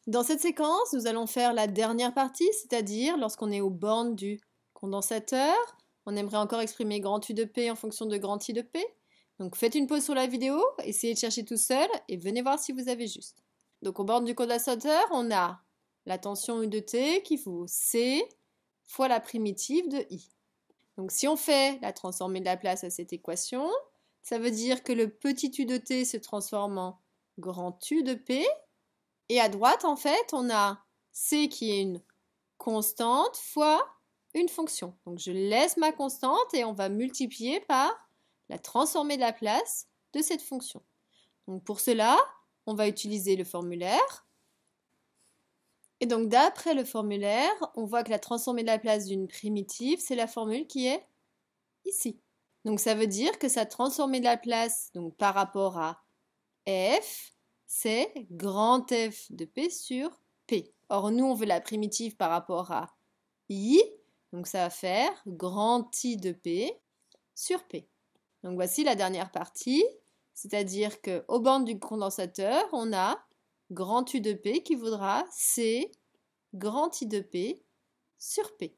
Dans cette séquence, nous allons faire la dernière partie, c'est-à-dire lorsqu'on est aux bornes du condensateur, on aimerait encore exprimer grand U de P en fonction de grand I de P. Donc faites une pause sur la vidéo, essayez de chercher tout seul et venez voir si vous avez juste. Donc aux bornes du condensateur, on a la tension U de T qui vaut C fois la primitive de I. Donc si on fait la transformée de Laplace à cette équation, ça veut dire que le petit U de T se transforme en grand U de P. Et à droite, en fait, on a C qui est une constante fois une fonction. Donc je laisse ma constante et on va multiplier par la transformée de Laplace de cette fonction. Donc pour cela, on va utiliser le formulaire. Et donc d'après le formulaire, on voit que la transformée de Laplace d'une primitive, c'est la formule qui est ici. Donc ça veut dire que sa transformée de Laplace, donc par rapport à f, c'est grand F de P sur P. Or, nous, on veut la primitive par rapport à I, donc ça va faire grand I de P sur P. Donc voici la dernière partie, c'est-à-dire qu'aux bornes du condensateur, on a grand U de P qui vaudra C grand I de P sur P.